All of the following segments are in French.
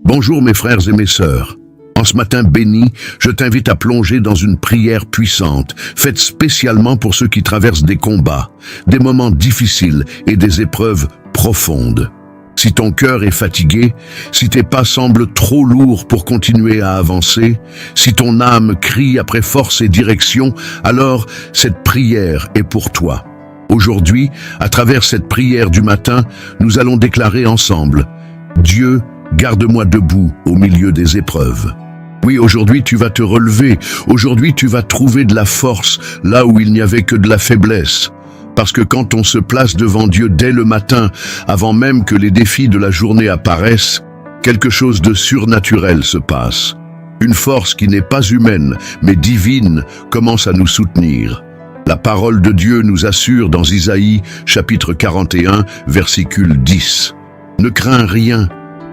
Bonjour mes frères et mes sœurs. En ce matin béni, je t'invite à plonger dans une prière puissante, faite spécialement pour ceux qui traversent des combats, des moments difficiles et des épreuves profondes. Si ton cœur est fatigué, si tes pas semblent trop lourds pour continuer à avancer, si ton âme crie après force et direction, alors cette prière est pour toi. Aujourd'hui, à travers cette prière du matin, nous allons déclarer ensemble: Dieu, garde-moi debout au milieu des épreuves. Oui, aujourd'hui tu vas te relever, aujourd'hui tu vas trouver de la force là où il n'y avait que de la faiblesse. Parce que quand on se place devant Dieu dès le matin, avant même que les défis de la journée apparaissent, quelque chose de surnaturel se passe. Une force qui n'est pas humaine, mais divine, commence à nous soutenir. La parole de Dieu nous assure dans Isaïe, chapitre 41, versicule 10. « Ne crains rien,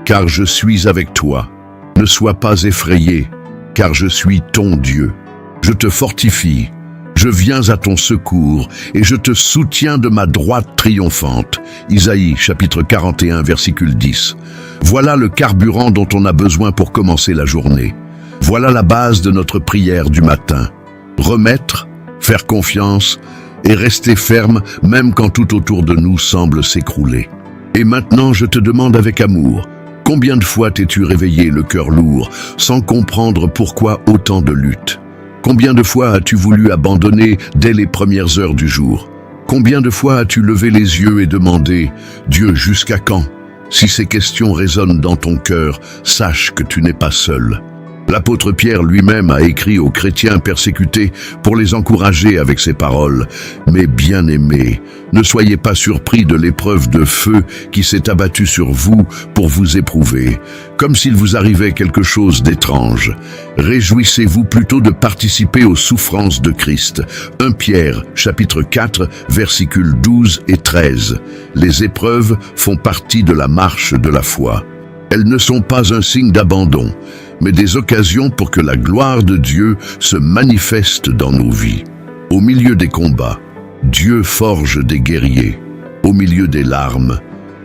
car je suis avec toi. Ne sois pas effrayé, car je suis ton Dieu. Je te fortifie, je viens à ton secours, et je te soutiens de ma droite triomphante. » Isaïe, chapitre 41, versicule 10. Voilà le carburant dont on a besoin pour commencer la journée. Voilà la base de notre prière du matin. Remettre, faire confiance et rester ferme même quand tout autour de nous semble s'écrouler. Et maintenant, je te demande avec amour, combien de fois t'es-tu réveillé le cœur lourd, sans comprendre pourquoi autant de luttes? Combien de fois as-tu voulu abandonner dès les premières heures du jour? Combien de fois as-tu levé les yeux et demandé: Dieu, jusqu'à quand? Si ces questions résonnent dans ton cœur, sache que tu n'es pas seul. L'apôtre Pierre lui-même a écrit aux chrétiens persécutés pour les encourager avec ces paroles. « Mais bien-aimés, ne soyez pas surpris de l'épreuve de feu qui s'est abattue sur vous pour vous éprouver, comme s'il vous arrivait quelque chose d'étrange. Réjouissez-vous plutôt de participer aux souffrances de Christ. » 1 Pierre, chapitre 4, versicules 12 et 13. Les épreuves font partie de la marche de la foi. Elles ne sont pas un signe d'abandon, mais des occasions pour que la gloire de Dieu se manifeste dans nos vies. Au milieu des combats, Dieu forge des guerriers. Au milieu des larmes,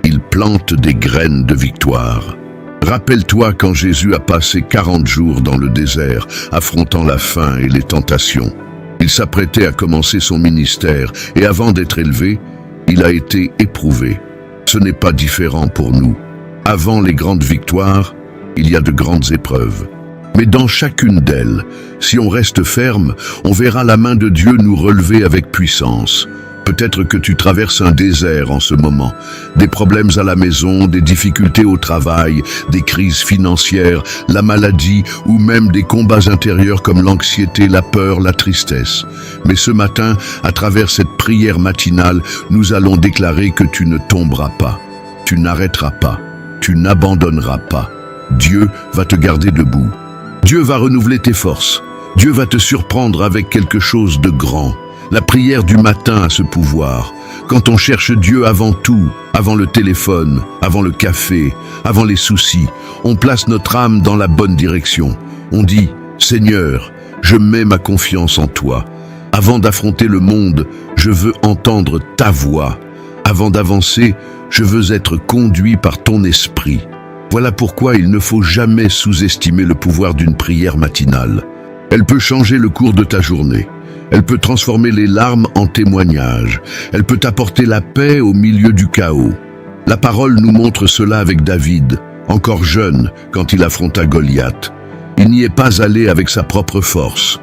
il plante des graines de victoire. Rappelle-toi quand Jésus a passé 40 jours dans le désert, affrontant la faim et les tentations. Il s'apprêtait à commencer son ministère et avant d'être élevé, il a été éprouvé. Ce n'est pas différent pour nous. Avant les grandes victoires, il y a de grandes épreuves. Mais dans chacune d'elles, si on reste ferme, on verra la main de Dieu nous relever avec puissance. Peut-être que tu traverses un désert en ce moment. Des problèmes à la maison, des difficultés au travail, des crises financières, la maladie ou même des combats intérieurs comme l'anxiété, la peur, la tristesse. Mais ce matin, à travers cette prière matinale, nous allons déclarer que tu ne tomberas pas. Tu n'arrêteras pas. Tu n'abandonneras pas. Dieu va te garder debout. Dieu va renouveler tes forces. Dieu va te surprendre avec quelque chose de grand. La prière du matin a ce pouvoir. Quand on cherche Dieu avant tout, avant le téléphone, avant le café, avant les soucis, on place notre âme dans la bonne direction. On dit: Seigneur, je mets ma confiance en toi. Avant d'affronter le monde, je veux entendre ta voix. Avant d'avancer, je veux être conduit par ton esprit. Voilà pourquoi il ne faut jamais sous-estimer le pouvoir d'une prière matinale. Elle peut changer le cours de ta journée. Elle peut transformer les larmes en témoignages. Elle peut apporter la paix au milieu du chaos. La parole nous montre cela avec David, encore jeune quand il affronta Goliath. Il n'y est pas allé avec sa propre force.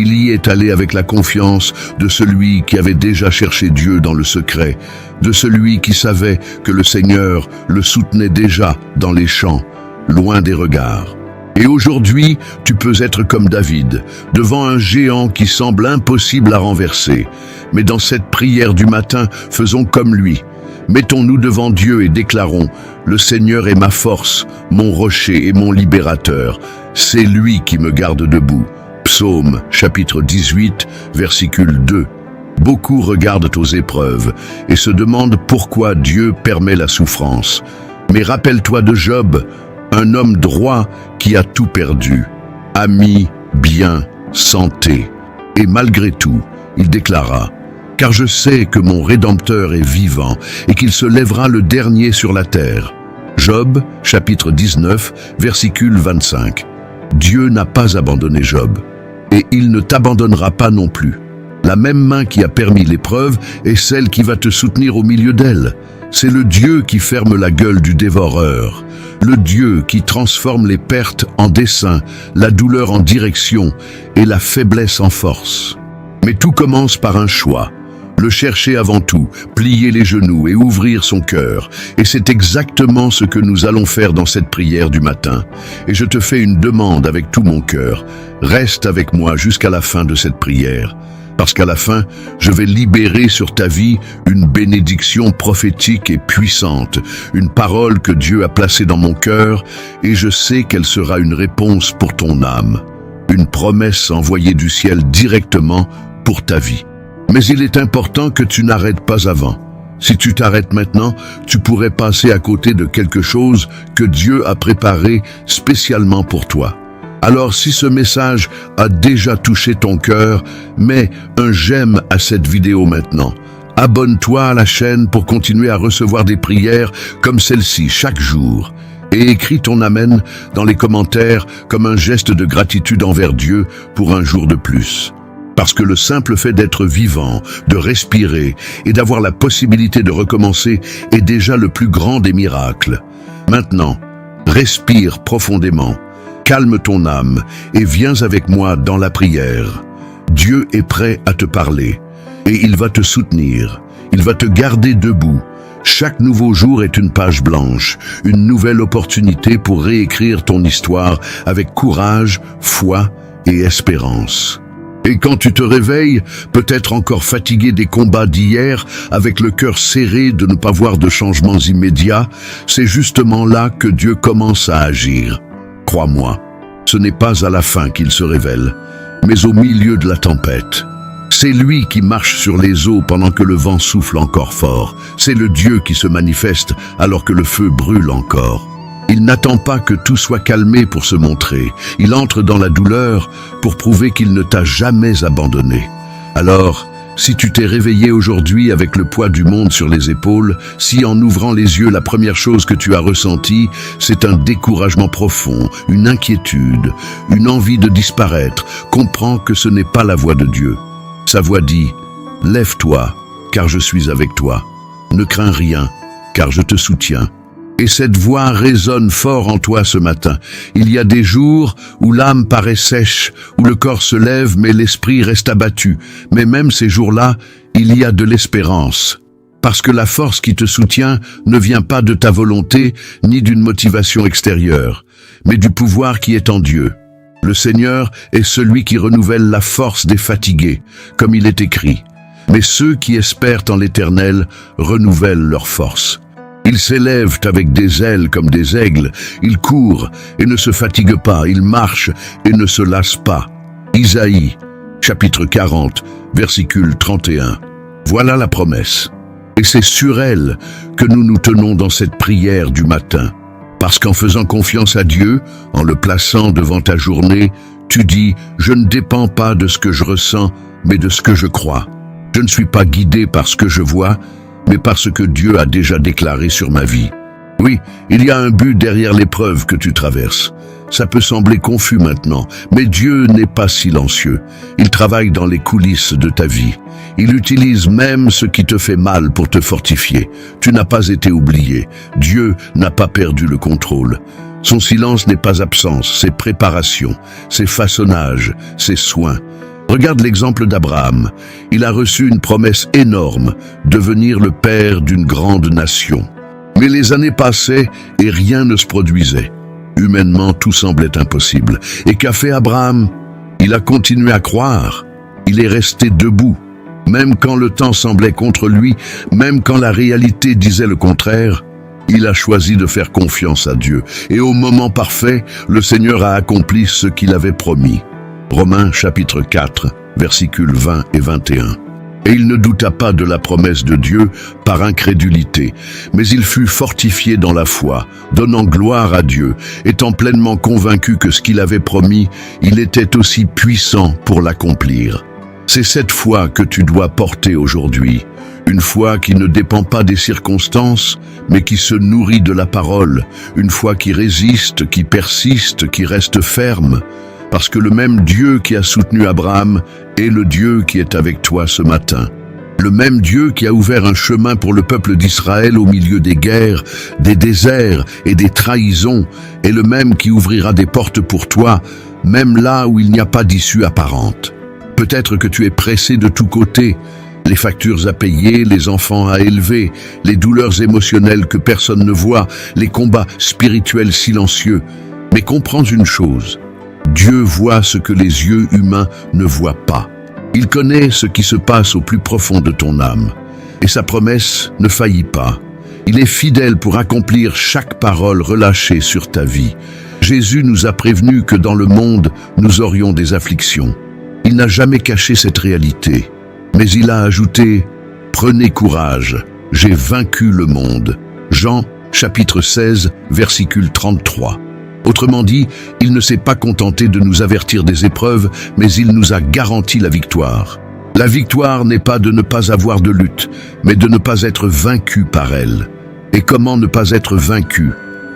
Il y est allé avec la confiance de celui qui avait déjà cherché Dieu dans le secret, de celui qui savait que le Seigneur le soutenait déjà dans les champs, loin des regards. Et aujourd'hui, tu peux être comme David, devant un géant qui semble impossible à renverser. Mais dans cette prière du matin, faisons comme lui. Mettons-nous devant Dieu et déclarons: Le Seigneur est ma force, mon rocher et mon libérateur. C'est lui qui me garde debout. Psaume, chapitre 18, versicule 2. Beaucoup regardent aux épreuves et se demandent pourquoi Dieu permet la souffrance. Mais rappelle-toi de Job, un homme droit qui a tout perdu. Amis, biens, santé. Et malgré tout, il déclara: Car je sais que mon Rédempteur est vivant et qu'il se lèvera le dernier sur la terre. Job, chapitre 19, versicule 25. Dieu n'a pas abandonné Job, et il ne t'abandonnera pas non plus. La même main qui a permis l'épreuve est celle qui va te soutenir au milieu d'elle. C'est le Dieu qui ferme la gueule du dévoreur, le Dieu qui transforme les pertes en dessein, la douleur en direction et la faiblesse en force. Mais tout commence par un choix. Le chercher avant tout, plier les genoux et ouvrir son cœur. Et c'est exactement ce que nous allons faire dans cette prière du matin. Et je te fais une demande avec tout mon cœur. Reste avec moi jusqu'à la fin de cette prière. Parce qu'à la fin, je vais libérer sur ta vie une bénédiction prophétique et puissante, une parole que Dieu a placée dans mon cœur, et je sais qu'elle sera une réponse pour ton âme, une promesse envoyée du ciel directement pour ta vie. Mais il est important que tu n'arrêtes pas avant. Si tu t'arrêtes maintenant, tu pourrais passer à côté de quelque chose que Dieu a préparé spécialement pour toi. Alors si ce message a déjà touché ton cœur, mets un j'aime à cette vidéo maintenant. Abonne-toi à la chaîne pour continuer à recevoir des prières comme celle-ci chaque jour. Et écris ton amen dans les commentaires comme un geste de gratitude envers Dieu pour un jour de plus. Parce que le simple fait d'être vivant, de respirer et d'avoir la possibilité de recommencer est déjà le plus grand des miracles. Maintenant, respire profondément. Calme ton âme et viens avec moi dans la prière. Dieu est prêt à te parler et il va te soutenir. Il va te garder debout. Chaque nouveau jour est une page blanche, une nouvelle opportunité pour réécrire ton histoire avec courage, foi et espérance. Et quand tu te réveilles, peut-être encore fatigué des combats d'hier, avec le cœur serré de ne pas voir de changements immédiats, c'est justement là que Dieu commence à agir. Crois-moi, ce n'est pas à la fin qu'il se révèle, mais au milieu de la tempête. C'est lui qui marche sur les eaux pendant que le vent souffle encore fort. C'est le Dieu qui se manifeste alors que le feu brûle encore. Il n'attend pas que tout soit calmé pour se montrer. Il entre dans la douleur pour prouver qu'il ne t'a jamais abandonné. Alors, si tu t'es réveillé aujourd'hui avec le poids du monde sur les épaules, si en ouvrant les yeux la première chose que tu as ressentie, c'est un découragement profond, une inquiétude, une envie de disparaître, comprends que ce n'est pas la voix de Dieu. Sa voix dit « Lève-toi, car je suis avec toi. Ne crains rien, car je te soutiens. » Et cette voix résonne fort en toi ce matin. Il y a des jours où l'âme paraît sèche, où le corps se lève mais l'esprit reste abattu. Mais même ces jours-là, il y a de l'espérance. Parce que la force qui te soutient ne vient pas de ta volonté ni d'une motivation extérieure, mais du pouvoir qui est en Dieu. Le Seigneur est celui qui renouvelle la force des fatigués, comme il est écrit. Mais ceux qui espèrent en l'Éternel renouvellent leur force. Ils s'élèvent avec des ailes comme des aigles, ils courent et ne se fatiguent pas, ils marchent et ne se lassent pas. Isaïe, chapitre 40, versicule 31. Voilà la promesse. Et c'est sur elle que nous nous tenons dans cette prière du matin. Parce qu'en faisant confiance à Dieu, en le plaçant devant ta journée, tu dis « Je ne dépends pas de ce que je ressens, mais de ce que je crois. Je ne suis pas guidé par ce que je vois, mais parce que Dieu a déjà déclaré sur ma vie. » Oui, il y a un but derrière l'épreuve que tu traverses. Ça peut sembler confus maintenant, mais Dieu n'est pas silencieux. Il travaille dans les coulisses de ta vie. Il utilise même ce qui te fait mal pour te fortifier. Tu n'as pas été oublié. Dieu n'a pas perdu le contrôle. Son silence n'est pas absence, c'est préparation, c'est façonnage, c'est soin. Regarde l'exemple d'Abraham. Il a reçu une promesse énorme, devenir le père d'une grande nation. Mais les années passaient et rien ne se produisait. Humainement, tout semblait impossible. Et qu'a fait Abraham? Il a continué à croire. Il est resté debout. Même quand le temps semblait contre lui, même quand la réalité disait le contraire, il a choisi de faire confiance à Dieu. Et au moment parfait, le Seigneur a accompli ce qu'il avait promis. Romains chapitre 4, versicules 20 et 21. Et il ne douta pas de la promesse de Dieu par incrédulité, mais il fut fortifié dans la foi, donnant gloire à Dieu, étant pleinement convaincu que ce qu'il avait promis, il était aussi puissant pour l'accomplir. C'est cette foi que tu dois porter aujourd'hui, Une foi qui ne dépend pas des circonstances, mais qui se nourrit de la parole. Une foi qui résiste, qui persiste, qui reste ferme. Parce que le même Dieu qui a soutenu Abraham est le Dieu qui est avec toi ce matin. Le même Dieu qui a ouvert un chemin pour le peuple d'Israël au milieu des guerres, des déserts et des trahisons, est le même qui ouvrira des portes pour toi, même là où il n'y a pas d'issue apparente. Peut-être que tu es pressé de tous côtés, les factures à payer, les enfants à élever, les douleurs émotionnelles que personne ne voit, les combats spirituels silencieux. Mais comprends une chose, Dieu voit ce que les yeux humains ne voient pas. Il connaît ce qui se passe au plus profond de ton âme. Et sa promesse ne faillit pas. Il est fidèle pour accomplir chaque parole relâchée sur ta vie. Jésus nous a prévenus que dans le monde, nous aurions des afflictions. Il n'a jamais caché cette réalité. Mais il a ajouté « Prenez courage, j'ai vaincu le monde ». Jean, chapitre 16, versicule 33. Autrement dit, il ne s'est pas contenté de nous avertir des épreuves, mais il nous a garanti la victoire. La victoire n'est pas de ne pas avoir de lutte, mais de ne pas être vaincu par elle. Et comment ne pas être vaincu?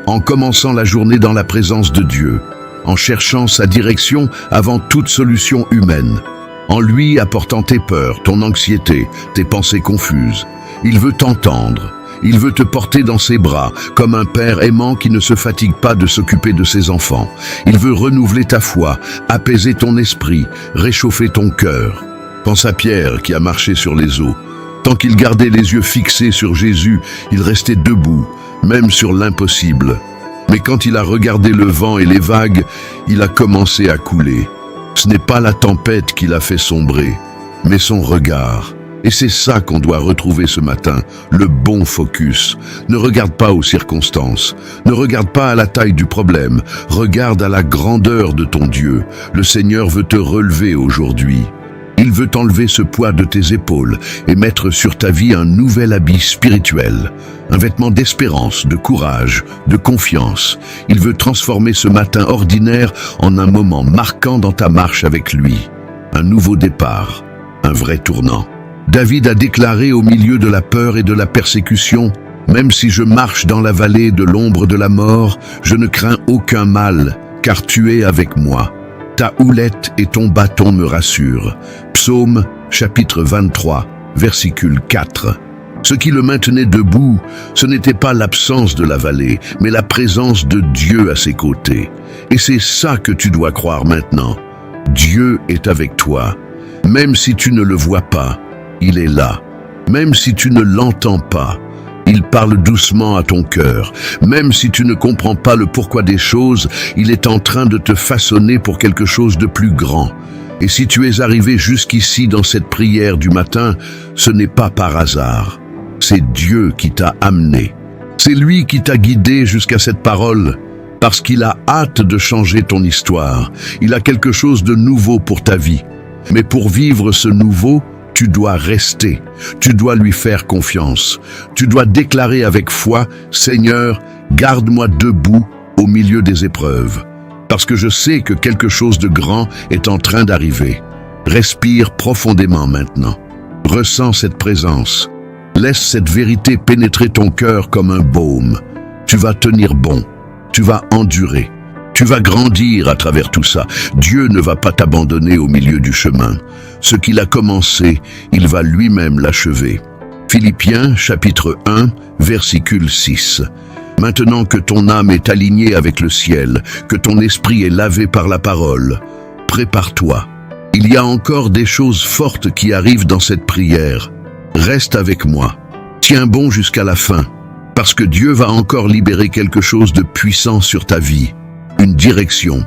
En commençant la journée dans la présence de Dieu, en cherchant sa direction avant toute solution humaine, en lui apportant tes peurs, ton anxiété, tes pensées confuses. Il veut t'entendre. Il veut te porter dans ses bras, comme un père aimant qui ne se fatigue pas de s'occuper de ses enfants. Il veut renouveler ta foi, apaiser ton esprit, réchauffer ton cœur. Pense à Pierre qui a marché sur les eaux. Tant qu'il gardait les yeux fixés sur Jésus, il restait debout, même sur l'impossible. Mais quand il a regardé le vent et les vagues, il a commencé à couler. Ce n'est pas la tempête qui l'a fait sombrer, mais son regard. Et c'est ça qu'on doit retrouver ce matin, le bon focus. Ne regarde pas aux circonstances, ne regarde pas à la taille du problème, regarde à la grandeur de ton Dieu. Le Seigneur veut te relever aujourd'hui. Il veut enlever ce poids de tes épaules et mettre sur ta vie un nouvel habit spirituel, un vêtement d'espérance, de courage, de confiance. Il veut transformer ce matin ordinaire en un moment marquant dans ta marche avec lui. Un nouveau départ, un vrai tournant. David a déclaré au milieu de la peur et de la persécution, « Même si je marche dans la vallée de l'ombre de la mort, je ne crains aucun mal, car tu es avec moi. Ta houlette et ton bâton me rassurent. » Psaume, chapitre 23, versicule 4. Ce qui le maintenait debout, ce n'était pas l'absence de la vallée, mais la présence de Dieu à ses côtés. Et c'est ça que tu dois croire maintenant. Dieu est avec toi. Même si tu ne le vois pas, il est là. Même si tu ne l'entends pas, il parle doucement à ton cœur. Même si tu ne comprends pas le pourquoi des choses, il est en train de te façonner pour quelque chose de plus grand. Et si tu es arrivé jusqu'ici dans cette prière du matin, ce n'est pas par hasard. C'est Dieu qui t'a amené. C'est lui qui t'a guidé jusqu'à cette parole, parce qu'il a hâte de changer ton histoire. Il a quelque chose de nouveau pour ta vie. Mais pour vivre ce nouveau, tu dois rester, tu dois lui faire confiance. Tu dois déclarer avec foi, « Seigneur, garde-moi debout au milieu des épreuves, parce que je sais que quelque chose de grand est en train d'arriver. » Respire profondément maintenant. Ressens cette présence. Laisse cette vérité pénétrer ton cœur comme un baume. Tu vas tenir bon, tu vas endurer. Tu vas grandir à travers tout ça. Dieu ne va pas t'abandonner au milieu du chemin. Ce qu'il a commencé, il va lui-même l'achever. Philippiens, chapitre 1, versicule 6. Maintenant que ton âme est alignée avec le ciel, que ton esprit est lavé par la parole, prépare-toi. Il y a encore des choses fortes qui arrivent dans cette prière. Reste avec moi. Tiens bon jusqu'à la fin, parce que Dieu va encore libérer quelque chose de puissant sur ta vie. Une direction,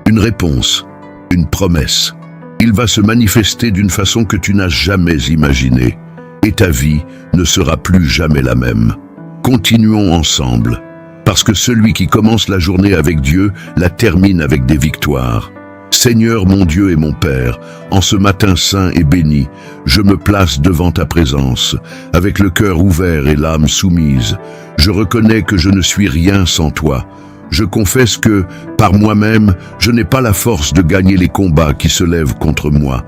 une réponse, une promesse. Il va se manifester d'une façon que tu n'as jamais imaginée. Et ta vie ne sera plus jamais la même. Continuons ensemble, parce que celui qui commence la journée avec Dieu la termine avec des victoires. Seigneur mon Dieu et mon Père, en ce matin saint et béni, je me place devant ta présence, avec le cœur ouvert et l'âme soumise. Je reconnais que je ne suis rien sans toi. Je confesse que, par moi-même, je n'ai pas la force de gagner les combats qui se lèvent contre moi.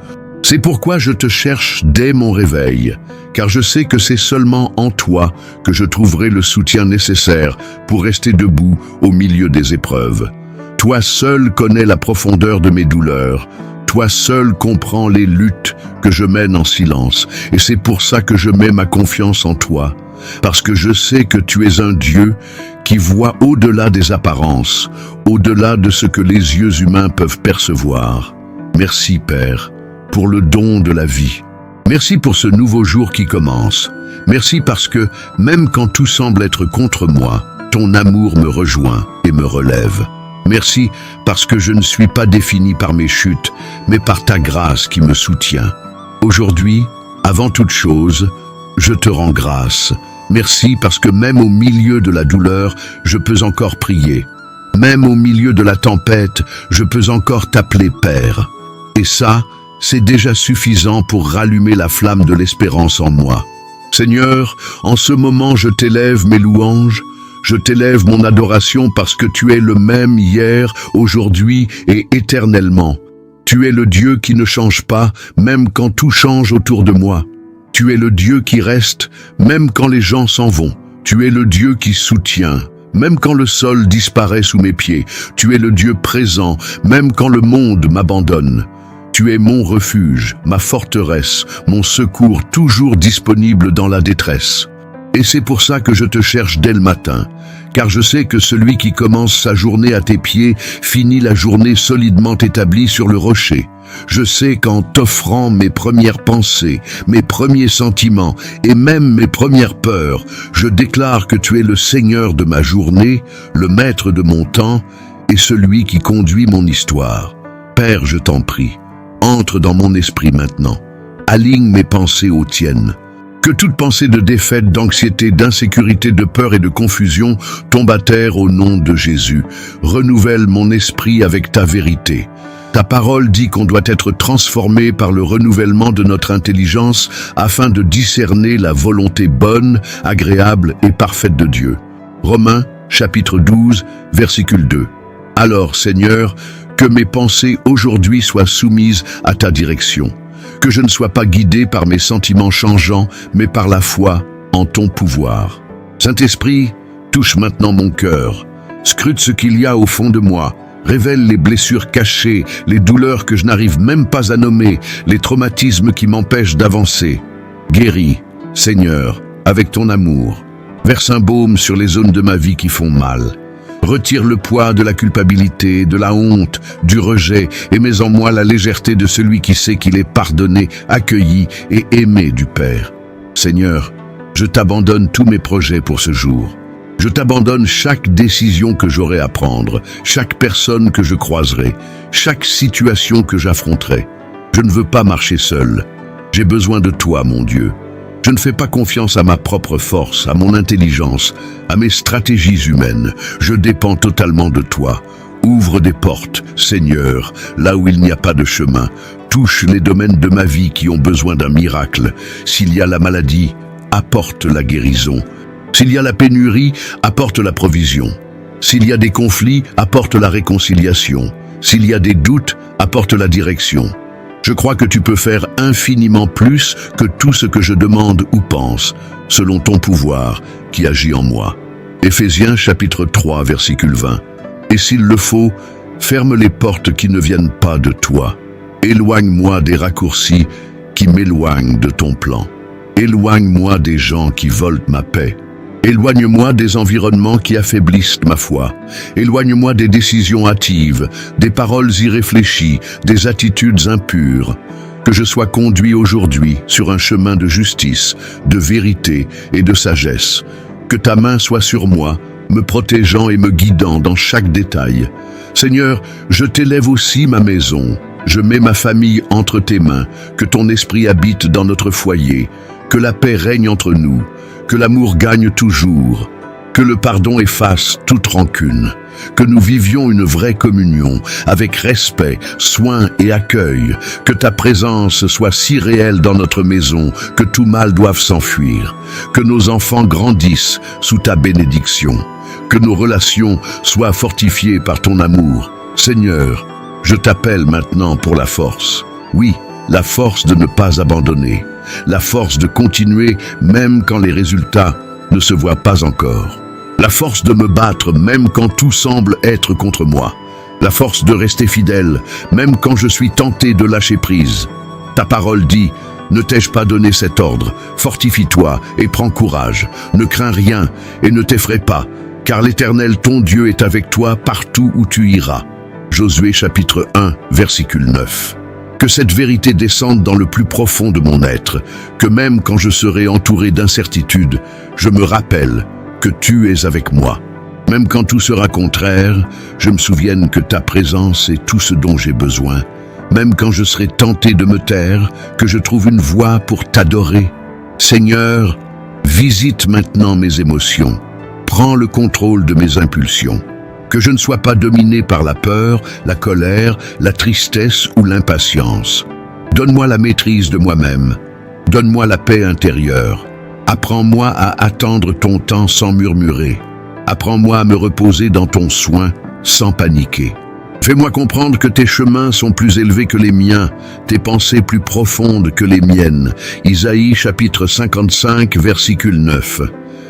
C'est pourquoi je te cherche dès mon réveil, car je sais que c'est seulement en toi que je trouverai le soutien nécessaire pour rester debout au milieu des épreuves. Toi seul connais la profondeur de mes douleurs. Toi seul comprends les luttes que je mène en silence. Et c'est pour ça que je mets ma confiance en toi. Parce que je sais que tu es un Dieu qui voit au-delà des apparences, au-delà de ce que les yeux humains peuvent percevoir. Merci, Père, pour le don de la vie. Merci pour ce nouveau jour qui commence. Merci parce que, même quand tout semble être contre moi, ton amour me rejoint et me relève. Merci parce que je ne suis pas défini par mes chutes, mais par ta grâce qui me soutient. Aujourd'hui, avant toute chose, je te rends grâce. Merci parce que même au milieu de la douleur, je peux encore prier. Même au milieu de la tempête, je peux encore t'appeler Père. Et ça, c'est déjà suffisant pour rallumer la flamme de l'espérance en moi. Seigneur, en ce moment je t'élève mes louanges, je t'élève mon adoration parce que tu es le même hier, aujourd'hui et éternellement. Tu es le Dieu qui ne change pas, même quand tout change autour de moi. Tu es le Dieu qui reste, même quand les gens s'en vont. Tu es le Dieu qui soutient, même quand le sol disparaît sous mes pieds. Tu es le Dieu présent, même quand le monde m'abandonne. Tu es mon refuge, ma forteresse, mon secours toujours disponible dans la détresse. Et c'est pour ça que je te cherche dès le matin, car je sais que celui qui commence sa journée à tes pieds finit la journée solidement établie sur le rocher. Je sais qu'en t'offrant mes premières pensées, mes premiers sentiments et même mes premières peurs, je déclare que tu es le Seigneur de ma journée, le maître de mon temps et celui qui conduit mon histoire. Père, je t'en prie, entre dans mon esprit maintenant. Aligne mes pensées aux tiennes. Que toute pensée de défaite, d'anxiété, d'insécurité, de peur et de confusion tombe à terre au nom de Jésus. Renouvelle mon esprit avec ta vérité. Ta parole dit qu'on doit être transformé par le renouvellement de notre intelligence afin de discerner la volonté bonne, agréable et parfaite de Dieu. Romains, chapitre 12, verset 2. Alors, Seigneur, que mes pensées aujourd'hui soient soumises à ta direction. Que je ne sois pas guidé par mes sentiments changeants, mais par la foi en ton pouvoir. Saint-Esprit, touche maintenant mon cœur. Scrute ce qu'il y a au fond de moi. Révèle les blessures cachées, les douleurs que je n'arrive même pas à nommer, les traumatismes qui m'empêchent d'avancer. Guéris, Seigneur, avec ton amour. Verse un baume sur les zones de ma vie qui font mal. Retire le poids de la culpabilité, de la honte, du rejet, et mets en moi la légèreté de celui qui sait qu'il est pardonné, accueilli et aimé du Père. Seigneur, je t'abandonne tous mes projets pour ce jour. Je t'abandonne chaque décision que j'aurai à prendre, chaque personne que je croiserai, chaque situation que j'affronterai. Je ne veux pas marcher seul. J'ai besoin de toi, mon Dieu. Je ne fais pas confiance à ma propre force, à mon intelligence, à mes stratégies humaines. Je dépends totalement de toi. Ouvre des portes, Seigneur, là où il n'y a pas de chemin. Touche les domaines de ma vie qui ont besoin d'un miracle. S'il y a la maladie, apporte la guérison. S'il y a la pénurie, apporte la provision. S'il y a des conflits, apporte la réconciliation. S'il y a des doutes, apporte la direction. Je crois que tu peux faire infiniment plus que tout ce que je demande ou pense, selon ton pouvoir qui agit en moi. Éphésiens chapitre 3, versicule 20. Et s'il le faut, ferme les portes qui ne viennent pas de toi. Éloigne-moi des raccourcis qui m'éloignent de ton plan. Éloigne-moi des gens qui volent ma paix. Éloigne-moi des environnements qui affaiblissent ma foi. Éloigne-moi des décisions hâtives, des paroles irréfléchies, des attitudes impures. Que je sois conduit aujourd'hui sur un chemin de justice, de vérité et de sagesse. Que ta main soit sur moi, me protégeant et me guidant dans chaque détail. Seigneur, je t'élève aussi ma maison. Je mets ma famille entre tes mains. Que ton esprit habite dans notre foyer. Que la paix règne entre nous. Que l'amour gagne toujours, que le pardon efface toute rancune, que nous vivions une vraie communion, avec respect, soin et accueil, que ta présence soit si réelle dans notre maison que tout mal doive s'enfuir, que nos enfants grandissent sous ta bénédiction, que nos relations soient fortifiées par ton amour. Seigneur, je t'appelle maintenant pour la force. Oui, la force de ne pas abandonner, la force de continuer même quand les résultats ne se voient pas encore, la force de me battre même quand tout semble être contre moi, la force de rester fidèle même quand je suis tenté de lâcher prise. Ta parole dit: ne t'ai-je pas donné cet ordre? Fortifie-toi et prends courage, ne crains rien et ne t'effraie pas, car l'Éternel ton Dieu est avec toi partout où tu iras. Josué chapitre 1, versicule 9. Que cette vérité descende dans le plus profond de mon être, que même quand je serai entouré d'incertitudes, je me rappelle que tu es avec moi. Même quand tout sera contraire, je me souvienne que ta présence est tout ce dont j'ai besoin. Même quand je serai tenté de me taire, que je trouve une voie pour t'adorer. Seigneur, visite maintenant mes émotions. Prends le contrôle de mes impulsions. Que je ne sois pas dominé par la peur, la colère, la tristesse ou l'impatience. Donne-moi la maîtrise de moi-même. Donne-moi la paix intérieure. Apprends-moi à attendre ton temps sans murmurer. Apprends-moi à me reposer dans ton soin sans paniquer. Fais-moi comprendre que tes chemins sont plus élevés que les miens, tes pensées plus profondes que les miennes. Isaïe chapitre 55, versicule 9.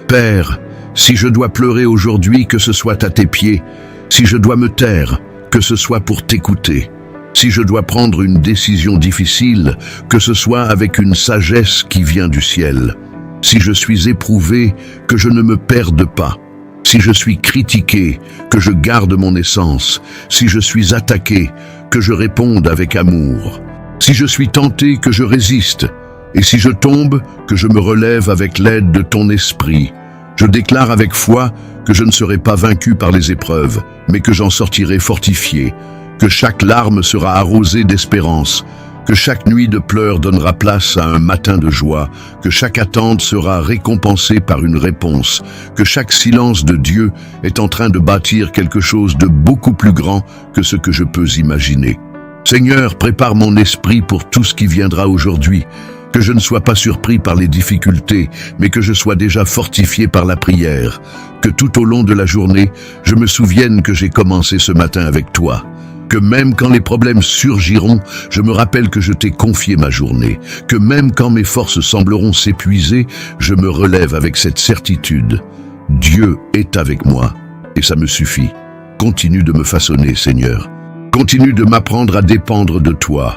Père, si je dois pleurer aujourd'hui, que ce soit à tes pieds. Si je dois me taire, que ce soit pour t'écouter. Si je dois prendre une décision difficile, que ce soit avec une sagesse qui vient du ciel. Si je suis éprouvé, que je ne me perde pas. Si je suis critiqué, que je garde mon essence. Si je suis attaqué, que je réponde avec amour. Si je suis tenté, que je résiste. Et si je tombe, que je me relève avec l'aide de ton esprit. Je déclare avec foi que je ne serai pas vaincu par les épreuves, mais que j'en sortirai fortifié, que chaque larme sera arrosée d'espérance, que chaque nuit de pleurs donnera place à un matin de joie, que chaque attente sera récompensée par une réponse, que chaque silence de Dieu est en train de bâtir quelque chose de beaucoup plus grand que ce que je peux imaginer. Seigneur, prépare mon esprit pour tout ce qui viendra aujourd'hui, que je ne sois pas surpris par les difficultés, mais que je sois déjà fortifié par la prière, que tout au long de la journée, je me souvienne que j'ai commencé ce matin avec toi, que même quand les problèmes surgiront, je me rappelle que je t'ai confié ma journée, que même quand mes forces sembleront s'épuiser, je me relève avec cette certitude. Dieu est avec moi, et ça me suffit. Continue de me façonner, Seigneur. Continue de m'apprendre à dépendre de toi.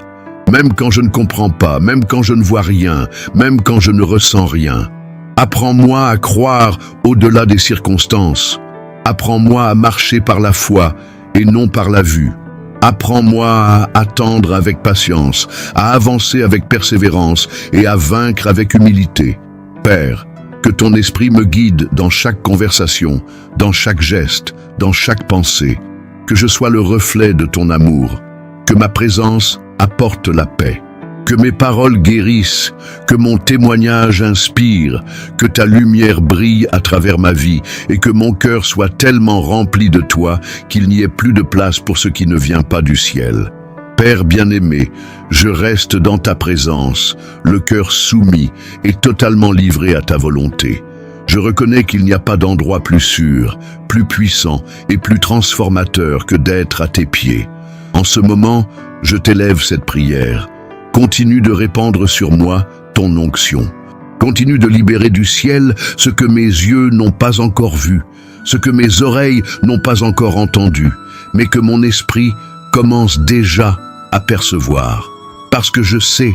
Même quand je ne comprends pas, même quand je ne vois rien, même quand je ne ressens rien. Apprends-moi à croire au-delà des circonstances. Apprends-moi à marcher par la foi et non par la vue. Apprends-moi à attendre avec patience, à avancer avec persévérance et à vaincre avec humilité. Père, que ton esprit me guide dans chaque conversation, dans chaque geste, dans chaque pensée. Que je sois le reflet de ton amour. Que ma présence apporte la paix, que mes paroles guérissent, que mon témoignage inspire, que ta lumière brille à travers ma vie et que mon cœur soit tellement rempli de toi qu'il n'y ait plus de place pour ce qui ne vient pas du ciel. Père bien-aimé, je reste dans ta présence, le cœur soumis et totalement livré à ta volonté. Je reconnais qu'il n'y a pas d'endroit plus sûr, plus puissant et plus transformateur que d'être à tes pieds. En ce moment, je t'élève cette prière. Continue de répandre sur moi ton onction. Continue de libérer du ciel ce que mes yeux n'ont pas encore vu, ce que mes oreilles n'ont pas encore entendu, mais que mon esprit commence déjà à percevoir. Parce que je sais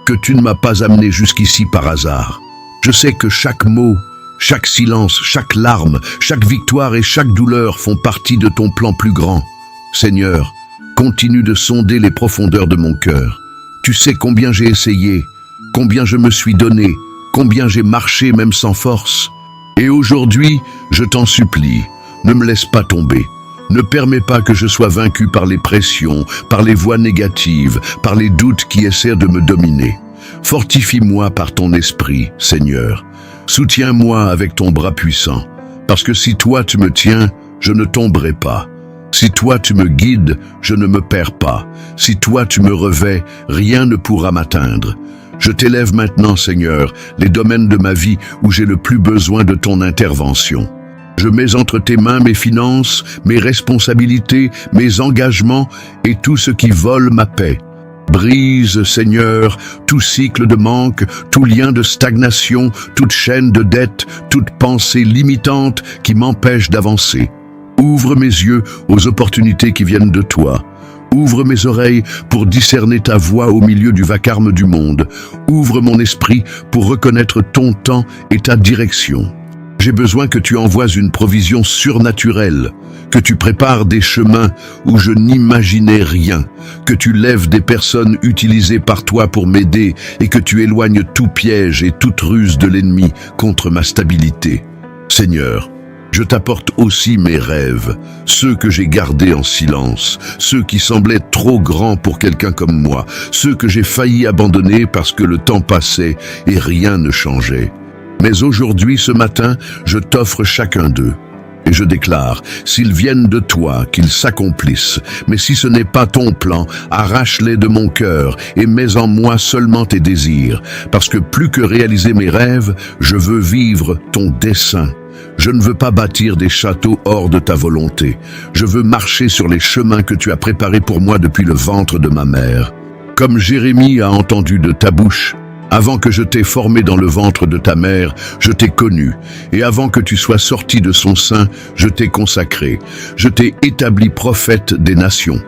que tu ne m'as pas amené jusqu'ici par hasard. Je sais que chaque mot, chaque silence, chaque larme, chaque victoire et chaque douleur font partie de ton plan plus grand. Seigneur, continue de sonder les profondeurs de mon cœur. Tu sais combien j'ai essayé, combien je me suis donné, combien j'ai marché même sans force. Et aujourd'hui, je t'en supplie, ne me laisse pas tomber. Ne permets pas que je sois vaincu par les pressions, par les voix négatives, par les doutes qui essaient de me dominer. Fortifie-moi par ton esprit, Seigneur. Soutiens-moi avec ton bras puissant, parce que si toi tu me tiens, je ne tomberai pas. Si toi tu me guides, je ne me perds pas. Si toi tu me revêts, rien ne pourra m'atteindre. Je t'élève maintenant, Seigneur, les domaines de ma vie où j'ai le plus besoin de ton intervention. Je mets entre tes mains mes finances, mes responsabilités, mes engagements et tout ce qui vole ma paix. Brise, Seigneur, tout cycle de manque, tout lien de stagnation, toute chaîne de dette, toute pensée limitante qui m'empêche d'avancer. Ouvre mes yeux aux opportunités qui viennent de toi. Ouvre mes oreilles pour discerner ta voix au milieu du vacarme du monde. Ouvre mon esprit pour reconnaître ton temps et ta direction. J'ai besoin que tu envoies une provision surnaturelle, que tu prépares des chemins où je n'imaginais rien, que tu lèves des personnes utilisées par toi pour m'aider et que tu éloignes tout piège et toute ruse de l'ennemi contre ma stabilité. Seigneur, je t'apporte aussi mes rêves, ceux que j'ai gardés en silence, ceux qui semblaient trop grands pour quelqu'un comme moi, ceux que j'ai failli abandonner parce que le temps passait et rien ne changeait. Mais aujourd'hui, ce matin, je t'offre chacun d'eux. Et je déclare, s'ils viennent de toi, qu'ils s'accomplissent. Mais si ce n'est pas ton plan, arrache-les de mon cœur et mets en moi seulement tes désirs. Parce que plus que réaliser mes rêves, je veux vivre ton dessein. Je ne veux pas bâtir des châteaux hors de ta volonté. Je veux marcher sur les chemins que tu as préparés pour moi depuis le ventre de ma mère. Comme Jérémie a entendu de ta bouche, avant que je t'ai formé dans le ventre de ta mère, je t'ai connu, et avant que tu sois sorti de son sein, je t'ai consacré. Je t'ai établi prophète des nations.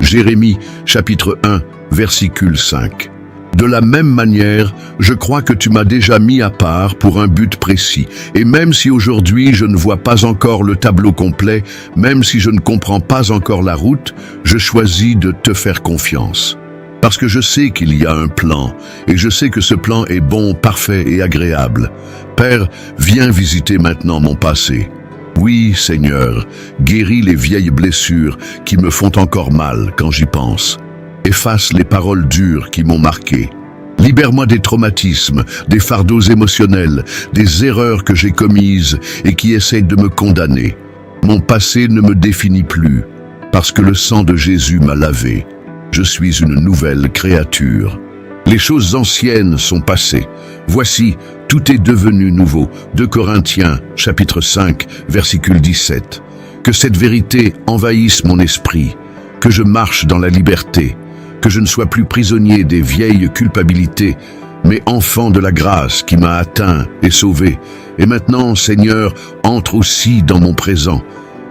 Jérémie, chapitre 1, versicule 5. De la même manière, je crois que tu m'as déjà mis à part pour un but précis. Et même si aujourd'hui je ne vois pas encore le tableau complet, même si je ne comprends pas encore la route, je choisis de te faire confiance. Parce que je sais qu'il y a un plan, et je sais que ce plan est bon, parfait et agréable. Père, viens visiter maintenant mon passé. Oui, Seigneur, guéris les vieilles blessures qui me font encore mal quand j'y pense. Efface les paroles dures qui m'ont marqué. Libère-moi des traumatismes, des fardeaux émotionnels, des erreurs que j'ai commises et qui essayent de me condamner. Mon passé ne me définit plus, parce que le sang de Jésus m'a lavé. Je suis une nouvelle créature. Les choses anciennes sont passées. Voici, tout est devenu nouveau. 2 Corinthiens, chapitre 5, versicule 17. Que cette vérité envahisse mon esprit, que je marche dans la liberté, que je ne sois plus prisonnier des vieilles culpabilités, mais enfant de la grâce qui m'a atteint et sauvé. Et maintenant, Seigneur, entre aussi dans mon présent,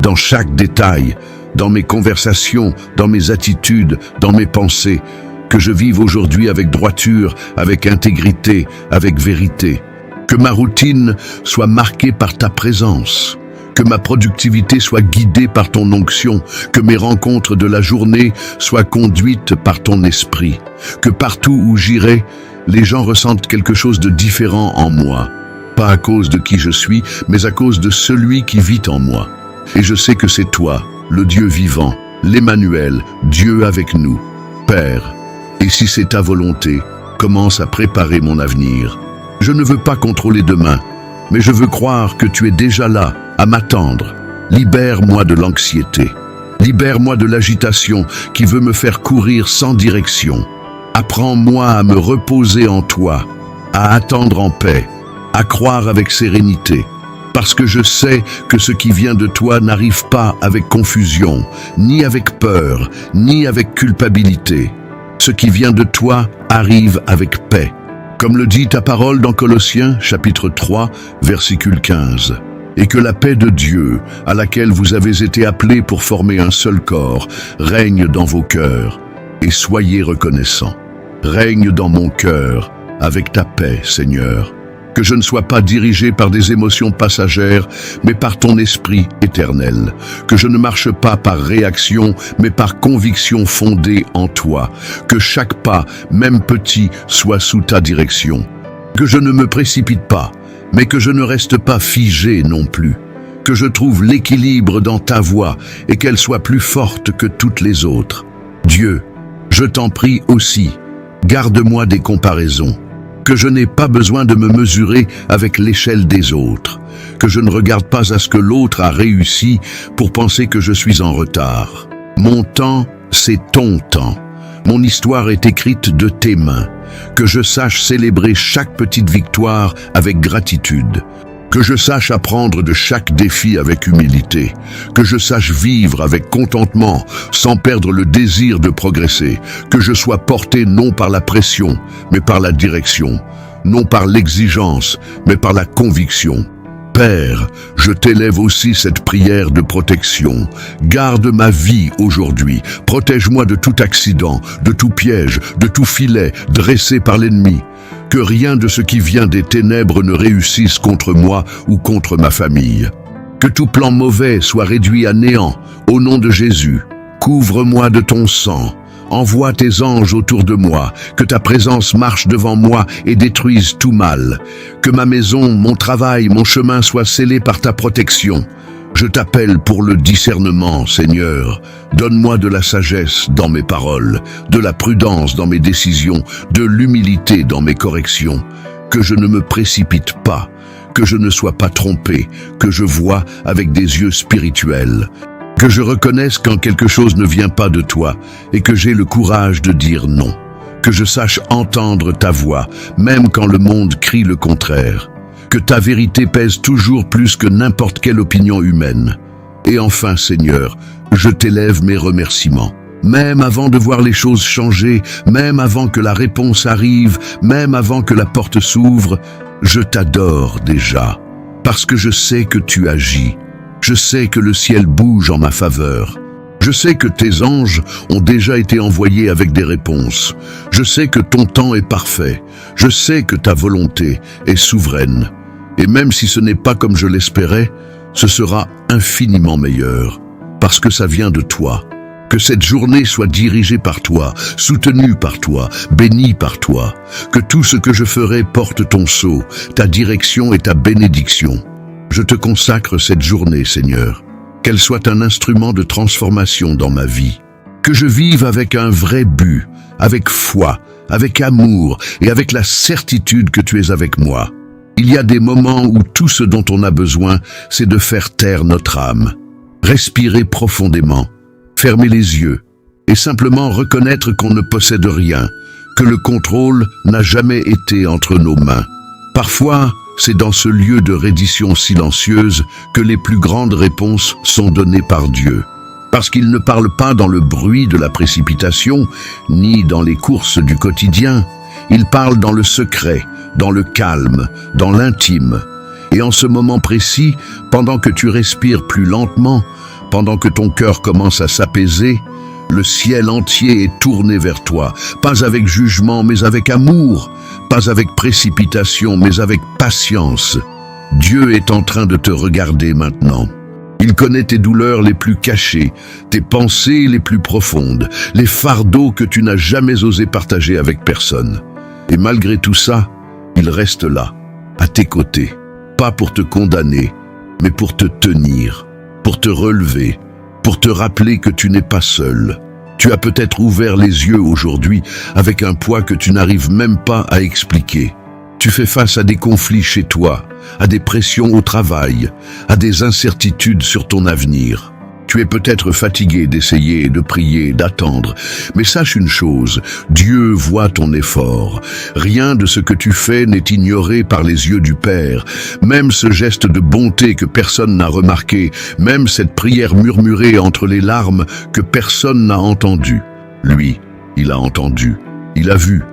dans chaque détail, dans mes conversations, dans mes attitudes, dans mes pensées, que je vive aujourd'hui avec droiture, avec intégrité, avec vérité. Que ma routine soit marquée par ta présence. Que ma productivité soit guidée par ton onction. Que mes rencontres de la journée soient conduites par ton esprit. Que partout où j'irai, les gens ressentent quelque chose de différent en moi. Pas à cause de qui je suis, mais à cause de celui qui vit en moi. Et je sais que c'est toi, le Dieu vivant, l'Emmanuel, Dieu avec nous. Père, et si c'est ta volonté, commence à préparer mon avenir. Je ne veux pas contrôler demain, mais je veux croire que tu es déjà là, à m'attendre. Libère-moi de l'anxiété. Libère-moi de l'agitation qui veut me faire courir sans direction. Apprends-moi à me reposer en toi, à attendre en paix, à croire avec sérénité. Parce que je sais que ce qui vient de toi n'arrive pas avec confusion, ni avec peur, ni avec culpabilité. Ce qui vient de toi arrive avec paix. Comme le dit ta parole dans Colossiens, chapitre 3, versicule 15. Et que la paix de Dieu, à laquelle vous avez été appelés pour former un seul corps, règne dans vos cœurs. Et soyez reconnaissants. Règne dans mon cœur, avec ta paix, Seigneur. Que je ne sois pas dirigé par des émotions passagères, mais par ton esprit éternel. Que je ne marche pas par réaction, mais par conviction fondée en toi. Que chaque pas, même petit, soit sous ta direction. Que je ne me précipite pas, mais que je ne reste pas figé non plus. Que je trouve l'équilibre dans ta voix et qu'elle soit plus forte que toutes les autres. Dieu, je t'en prie aussi, garde-moi des comparaisons. Que je n'ai pas besoin de me mesurer avec l'échelle des autres, que je ne regarde pas à ce que l'autre a réussi pour penser que je suis en retard. Mon temps, c'est ton temps. Mon histoire est écrite de tes mains. Que je sache célébrer chaque petite victoire avec gratitude. Que je sache apprendre de chaque défi avec humilité, que je sache vivre avec contentement sans perdre le désir de progresser, que je sois porté non par la pression, mais par la direction, non par l'exigence, mais par la conviction. Père, je t'élève aussi cette prière de protection. Garde ma vie aujourd'hui, protège-moi de tout accident, de tout piège, de tout filet dressé par l'ennemi. Que rien de ce qui vient des ténèbres ne réussisse contre moi ou contre ma famille. Que tout plan mauvais soit réduit à néant, au nom de Jésus. Couvre-moi de ton sang. Envoie tes anges autour de moi, que ta présence marche devant moi et détruise tout mal. Que ma maison, mon travail, mon chemin soient scellés par ta protection. Je t'appelle pour le discernement, Seigneur. Donne-moi de la sagesse dans mes paroles, de la prudence dans mes décisions, de l'humilité dans mes corrections. Que je ne me précipite pas, que je ne sois pas trompé, que je vois avec des yeux spirituels. Que je reconnaisse quand quelque chose ne vient pas de toi et que j'ai le courage de dire non. Que je sache entendre ta voix, même quand le monde crie le contraire. Que ta vérité pèse toujours plus que n'importe quelle opinion humaine. Et enfin, Seigneur, je t'élève mes remerciements. Même avant de voir les choses changer, même avant que la réponse arrive, même avant que la porte s'ouvre, je t'adore déjà. Parce que je sais que tu agis. Je sais que le ciel bouge en ma faveur. Je sais que tes anges ont déjà été envoyés avec des réponses. Je sais que ton temps est parfait. Je sais que ta volonté est souveraine. Et même si ce n'est pas comme je l'espérais, ce sera infiniment meilleur, parce que ça vient de toi. Que cette journée soit dirigée par toi, soutenue par toi, bénie par toi. Que tout ce que je ferai porte ton sceau, ta direction et ta bénédiction. Je te consacre cette journée, Seigneur. Qu'elle soit un instrument de transformation dans ma vie. Que je vive avec un vrai but, avec foi, avec amour et avec la certitude que tu es avec moi. Il y a des moments où tout ce dont on a besoin, c'est de faire taire notre âme. Respirer profondément, fermer les yeux et simplement reconnaître qu'on ne possède rien, que le contrôle n'a jamais été entre nos mains. Parfois, c'est dans ce lieu de reddition silencieuse que les plus grandes réponses sont données par Dieu. Parce qu'il ne parle pas dans le bruit de la précipitation, ni dans les courses du quotidien. Il parle dans le secret, dans le calme, dans l'intime. Et en ce moment précis, pendant que tu respires plus lentement, pendant que ton cœur commence à s'apaiser, le ciel entier est tourné vers toi, pas avec jugement mais avec amour, pas avec précipitation mais avec patience. Dieu est en train de te regarder maintenant. Il connaît tes douleurs les plus cachées, tes pensées les plus profondes, les fardeaux que tu n'as jamais osé partager avec personne. Et malgré tout ça, il reste là, à tes côtés, pas pour te condamner, mais pour te tenir, pour te relever, pour te rappeler que tu n'es pas seul. Tu as peut-être ouvert les yeux aujourd'hui avec un poids que tu n'arrives même pas à expliquer. Tu fais face à des conflits chez toi, à des pressions au travail, à des incertitudes sur ton avenir. Tu es peut-être fatigué d'essayer, de prier, d'attendre. Mais sache une chose, Dieu voit ton effort. Rien de ce que tu fais n'est ignoré par les yeux du Père. Même ce geste de bonté que personne n'a remarqué, même cette prière murmurée entre les larmes que personne n'a entendue. Lui, il a entendu, il a vu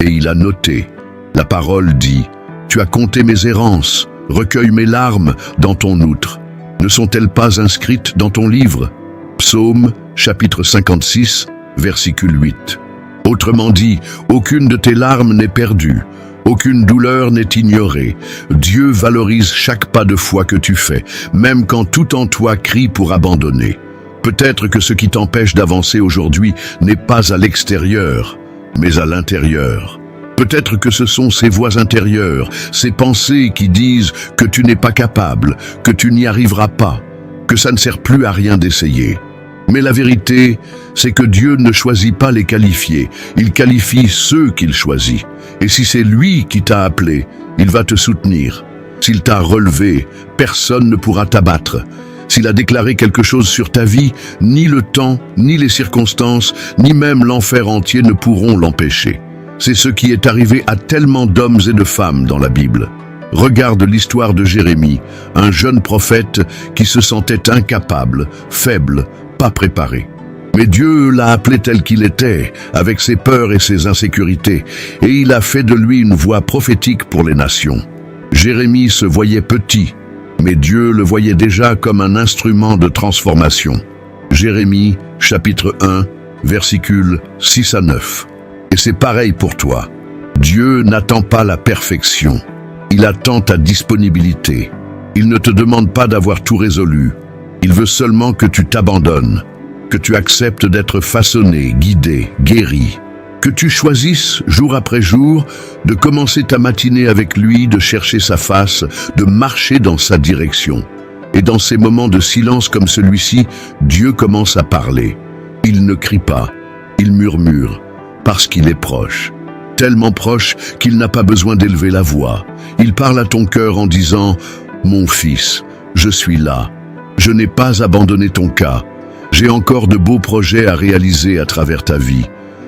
et il a noté. La parole dit, « Tu as compté mes errances, recueille mes larmes dans ton outre. » Ne sont-elles pas inscrites dans ton livre? Psaume, chapitre 56, versicule 8. Autrement dit, aucune de tes larmes n'est perdue, aucune douleur n'est ignorée. Dieu valorise chaque pas de foi que tu fais, même quand tout en toi crie pour abandonner. Peut-être que ce qui t'empêche d'avancer aujourd'hui n'est pas à l'extérieur, mais à l'intérieur. Peut-être que ce sont ces voix intérieures, ces pensées qui disent que tu n'es pas capable, que tu n'y arriveras pas, que ça ne sert plus à rien d'essayer. Mais la vérité, c'est que Dieu ne choisit pas les qualifiés, il qualifie ceux qu'il choisit. Et si c'est lui qui t'a appelé, il va te soutenir. S'il t'a relevé, personne ne pourra t'abattre. S'il a déclaré quelque chose sur ta vie, ni le temps, ni les circonstances, ni même l'enfer entier ne pourront l'empêcher. C'est ce qui est arrivé à tellement d'hommes et de femmes dans la Bible. Regarde l'histoire de Jérémie, un jeune prophète qui se sentait incapable, faible, pas préparé. Mais Dieu l'a appelé tel qu'il était, avec ses peurs et ses insécurités, et il a fait de lui une voix prophétique pour les nations. Jérémie se voyait petit, mais Dieu le voyait déjà comme un instrument de transformation. Jérémie, chapitre 1, versicules 6 à 9. Et c'est pareil pour toi. Dieu n'attend pas la perfection. Il attend ta disponibilité. Il ne te demande pas d'avoir tout résolu. Il veut seulement que tu t'abandonnes, que tu acceptes d'être façonné, guidé, guéri, que tu choisisses, jour après jour, de commencer ta matinée avec lui, de chercher sa face, de marcher dans sa direction. Et dans ces moments de silence comme celui-ci, Dieu commence à parler. Il ne crie pas, il murmure, parce qu'il est proche. Tellement proche qu'il n'a pas besoin d'élever la voix. Il parle à ton cœur en disant « Mon fils, je suis là. Je n'ai pas abandonné ton cas. J'ai encore de beaux projets à réaliser à travers ta vie.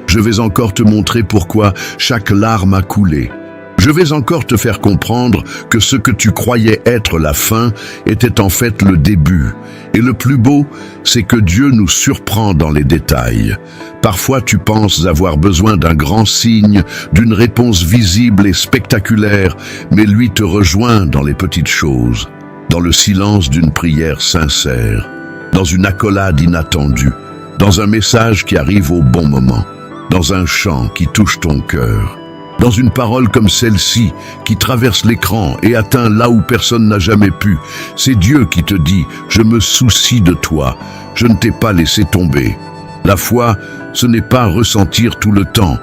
Je vais encore te montrer pourquoi chaque larme a coulé. Je vais encore te faire comprendre que ce que tu croyais être la fin était en fait le début. Et le plus beau, c'est que Dieu nous surprend dans les détails. Parfois tu penses avoir besoin d'un grand signe, d'une réponse visible et spectaculaire, mais lui te rejoint dans les petites choses, dans le silence d'une prière sincère, dans une accolade inattendue, dans un message qui arrive au bon moment, dans un chant qui touche ton cœur. Dans une parole comme celle-ci, qui traverse l'écran et atteint là où personne n'a jamais pu, c'est Dieu qui te dit « Je me soucie de toi, je ne t'ai pas laissé tomber ». La foi, ce n'est pas ressentir tout le temps,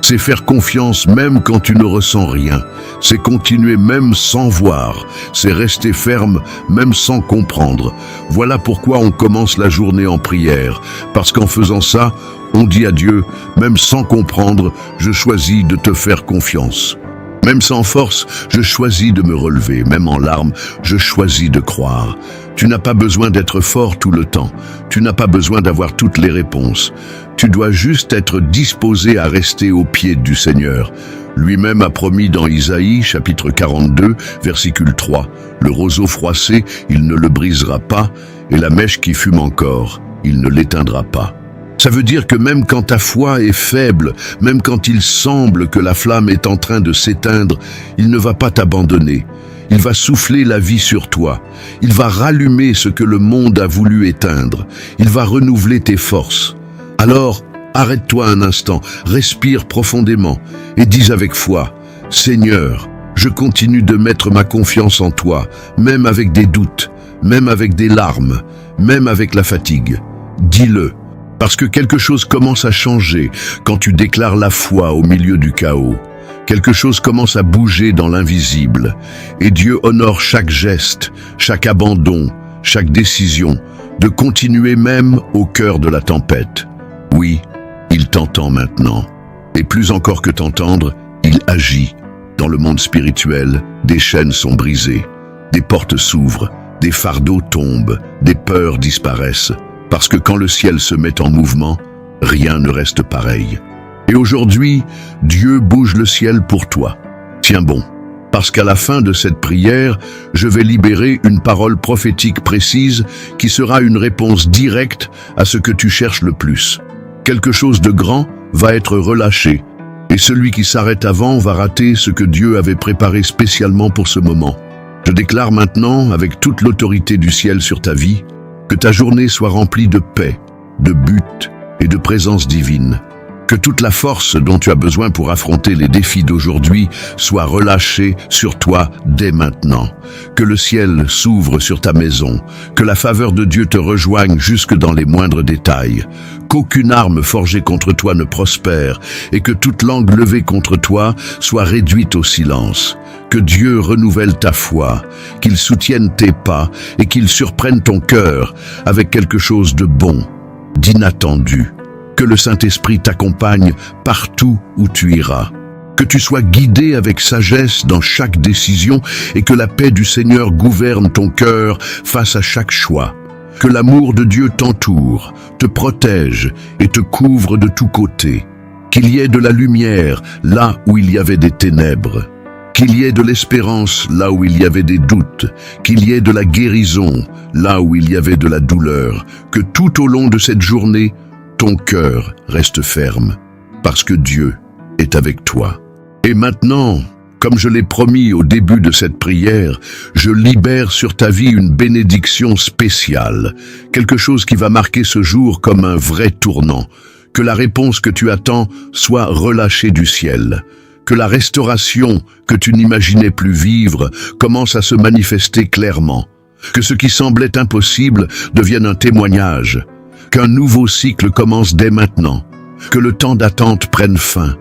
c'est faire confiance même quand tu ne ressens rien, c'est continuer même sans voir, c'est rester ferme même sans comprendre. Voilà pourquoi on commence la journée en prière, parce qu'en faisant ça, on dit à Dieu, même sans comprendre, je choisis de te faire confiance. Même sans force, je choisis de me relever. Même en larmes, je choisis de croire. Tu n'as pas besoin d'être fort tout le temps. Tu n'as pas besoin d'avoir toutes les réponses. Tu dois juste être disposé à rester aux pieds du Seigneur. Lui-même a promis dans Isaïe, chapitre 42, versicule 3, « Le roseau froissé, il ne le brisera pas, et la mèche qui fume encore, il ne l'éteindra pas. » Ça veut dire que même quand ta foi est faible, même quand il semble que la flamme est en train de s'éteindre, il ne va pas t'abandonner. Il va souffler la vie sur toi. Il va rallumer ce que le monde a voulu éteindre. Il va renouveler tes forces. Alors, arrête-toi un instant, respire profondément et dis avec foi, « Seigneur, je continue de mettre ma confiance en toi, même avec des doutes, même avec des larmes, même avec la fatigue. » Dis-le. Parce que quelque chose commence à changer quand tu déclares la foi au milieu du chaos. Quelque chose commence à bouger dans l'invisible. Et Dieu honore chaque geste, chaque abandon, chaque décision, de continuer même au cœur de la tempête. Oui, il t'entend maintenant. Et plus encore que t'entendre, il agit. Dans le monde spirituel, des chaînes sont brisées, des portes s'ouvrent, des fardeaux tombent, des peurs disparaissent. Parce que quand le ciel se met en mouvement, rien ne reste pareil. Et aujourd'hui, Dieu bouge le ciel pour toi. Tiens bon, parce qu'à la fin de cette prière, je vais libérer une parole prophétique précise qui sera une réponse directe à ce que tu cherches le plus. Quelque chose de grand va être relâché, et celui qui s'arrête avant va rater ce que Dieu avait préparé spécialement pour ce moment. Je déclare maintenant, avec toute l'autorité du ciel sur ta vie, que ta journée soit remplie de paix, de but et de présence divine. Que toute la force dont tu as besoin pour affronter les défis d'aujourd'hui soit relâchée sur toi dès maintenant. Que le ciel s'ouvre sur ta maison, que la faveur de Dieu te rejoigne jusque dans les moindres détails, qu'aucune arme forgée contre toi ne prospère et que toute langue levée contre toi soit réduite au silence. Que Dieu renouvelle ta foi, qu'il soutienne tes pas et qu'il surprenne ton cœur avec quelque chose de bon, d'inattendu. Que le Saint-Esprit t'accompagne partout où tu iras. Que tu sois guidé avec sagesse dans chaque décision et que la paix du Seigneur gouverne ton cœur face à chaque choix. Que l'amour de Dieu t'entoure, te protège et te couvre de tous côtés. Qu'il y ait de la lumière là où il y avait des ténèbres. Qu'il y ait de l'espérance là où il y avait des doutes, qu'il y ait de la guérison là où il y avait de la douleur, que tout au long de cette journée, ton cœur reste ferme, parce que Dieu est avec toi. Et maintenant, comme je l'ai promis au début de cette prière, je libère sur ta vie une bénédiction spéciale, quelque chose qui va marquer ce jour comme un vrai tournant, que la réponse que tu attends soit relâchée du ciel, que la restauration que tu n'imaginais plus vivre commence à se manifester clairement, que ce qui semblait impossible devienne un témoignage, qu'un nouveau cycle commence dès maintenant, que le temps d'attente prenne fin,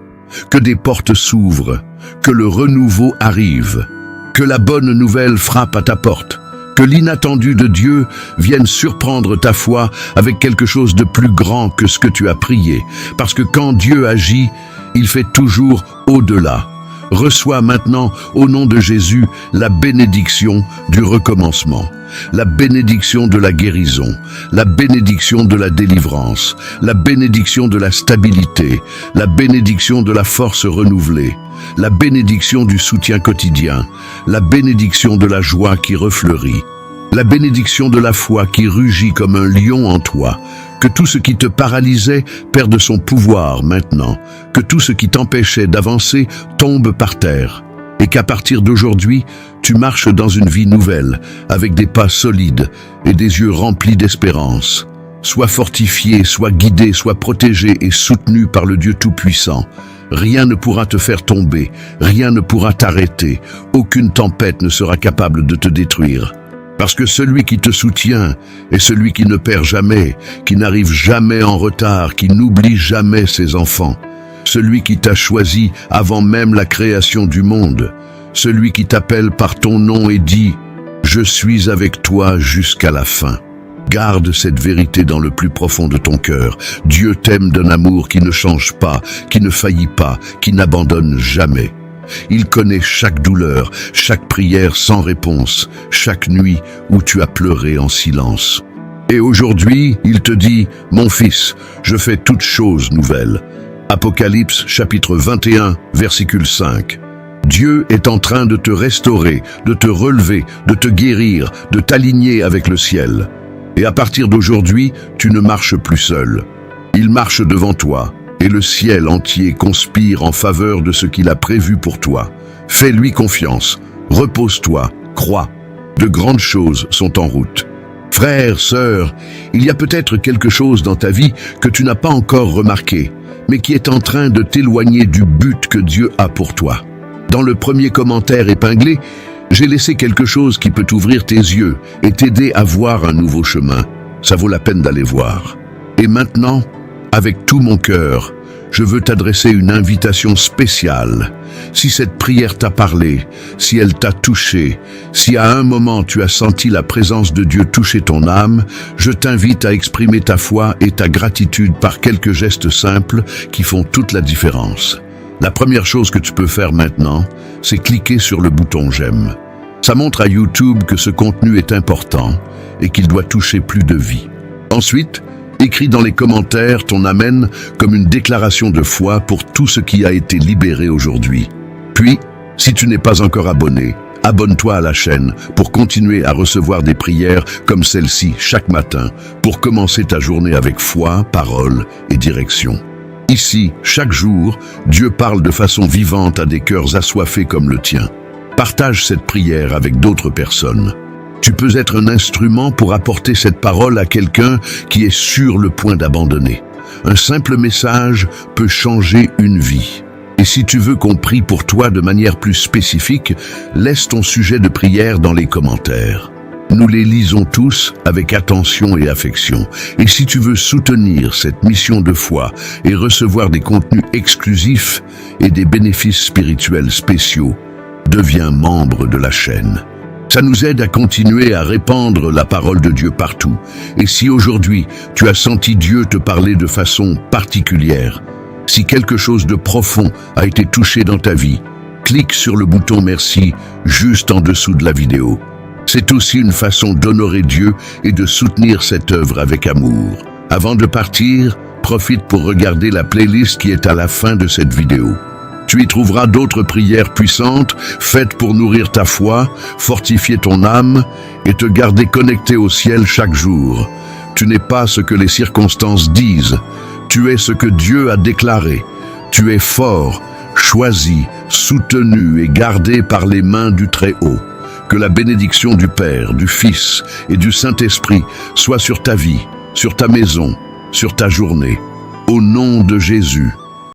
que des portes s'ouvrent, que le renouveau arrive, que la bonne nouvelle frappe à ta porte, que l'inattendu de Dieu vienne surprendre ta foi avec quelque chose de plus grand que ce que tu as prié, parce que quand Dieu agit, il fait toujours au-delà. Reçois maintenant, au nom de Jésus, la bénédiction du recommencement, la bénédiction de la guérison, la bénédiction de la délivrance, la bénédiction de la stabilité, la bénédiction de la force renouvelée, la bénédiction du soutien quotidien, la bénédiction de la joie qui refleurit, la bénédiction de la foi qui rugit comme un lion en toi, que tout ce qui te paralysait perde son pouvoir maintenant, que tout ce qui t'empêchait d'avancer tombe par terre, et qu'à partir d'aujourd'hui, tu marches dans une vie nouvelle, avec des pas solides et des yeux remplis d'espérance. Sois fortifié, sois guidé, sois protégé et soutenu par le Dieu Tout-Puissant. Rien ne pourra te faire tomber, rien ne pourra t'arrêter, aucune tempête ne sera capable de te détruire. Parce que celui qui te soutient est celui qui ne perd jamais, qui n'arrive jamais en retard, qui n'oublie jamais ses enfants. Celui qui t'a choisi avant même la création du monde. Celui qui t'appelle par ton nom et dit « Je suis avec toi jusqu'à la fin ». Garde cette vérité dans le plus profond de ton cœur. Dieu t'aime d'un amour qui ne change pas, qui ne faillit pas, qui n'abandonne jamais. Il connaît chaque douleur, chaque prière sans réponse, chaque nuit où tu as pleuré en silence. Et aujourd'hui, il te dit, mon fils, je fais toutes choses nouvelles. Apocalypse chapitre 21, versicule 5. Dieu est en train de te restaurer, de te relever, de te guérir, de t'aligner avec le ciel. Et à partir d'aujourd'hui, tu ne marches plus seul. Il marche devant toi. Et le ciel entier conspire en faveur de ce qu'il a prévu pour toi. Fais-lui confiance, repose-toi, crois. De grandes choses sont en route. Frère, sœur, il y a peut-être quelque chose dans ta vie que tu n'as pas encore remarqué, mais qui est en train de t'éloigner du but que Dieu a pour toi. Dans le premier commentaire épinglé, j'ai laissé quelque chose qui peut ouvrir tes yeux et t'aider à voir un nouveau chemin. Ça vaut la peine d'aller voir. Et maintenant, avec tout mon cœur, je veux t'adresser une invitation spéciale. Si cette prière t'a parlé, si elle t'a touché, si à un moment tu as senti la présence de Dieu toucher ton âme, je t'invite à exprimer ta foi et ta gratitude par quelques gestes simples qui font toute la différence. La première chose que tu peux faire maintenant, c'est cliquer sur le bouton « J'aime ». Ça montre à YouTube que ce contenu est important et qu'il doit toucher plus de vies. Ensuite, écris dans les commentaires ton Amen comme une déclaration de foi pour tout ce qui a été libéré aujourd'hui. Puis, si tu n'es pas encore abonné, abonne-toi à la chaîne pour continuer à recevoir des prières comme celle-ci chaque matin pour commencer ta journée avec foi, parole et direction. Ici, chaque jour, Dieu parle de façon vivante à des cœurs assoiffés comme le tien. Partage cette prière avec d'autres personnes. Tu peux être un instrument pour apporter cette parole à quelqu'un qui est sur le point d'abandonner. Un simple message peut changer une vie. Et si tu veux qu'on prie pour toi de manière plus spécifique, laisse ton sujet de prière dans les commentaires. Nous les lisons tous avec attention et affection. Et si tu veux soutenir cette mission de foi et recevoir des contenus exclusifs et des bénéfices spirituels spéciaux, deviens membre de la chaîne. Ça nous aide à continuer à répandre la parole de Dieu partout. Et si aujourd'hui, tu as senti Dieu te parler de façon particulière, si quelque chose de profond a été touché dans ta vie, clique sur le bouton « Merci » juste en dessous de la vidéo. C'est aussi une façon d'honorer Dieu et de soutenir cette œuvre avec amour. Avant de partir, profite pour regarder la playlist qui est à la fin de cette vidéo. Tu y trouveras d'autres prières puissantes, faites pour nourrir ta foi, fortifier ton âme et te garder connecté au ciel chaque jour. Tu n'es pas ce que les circonstances disent, tu es ce que Dieu a déclaré. Tu es fort, choisi, soutenu et gardé par les mains du Très-Haut. Que la bénédiction du Père, du Fils et du Saint-Esprit soit sur ta vie, sur ta maison, sur ta journée. Au nom de Jésus.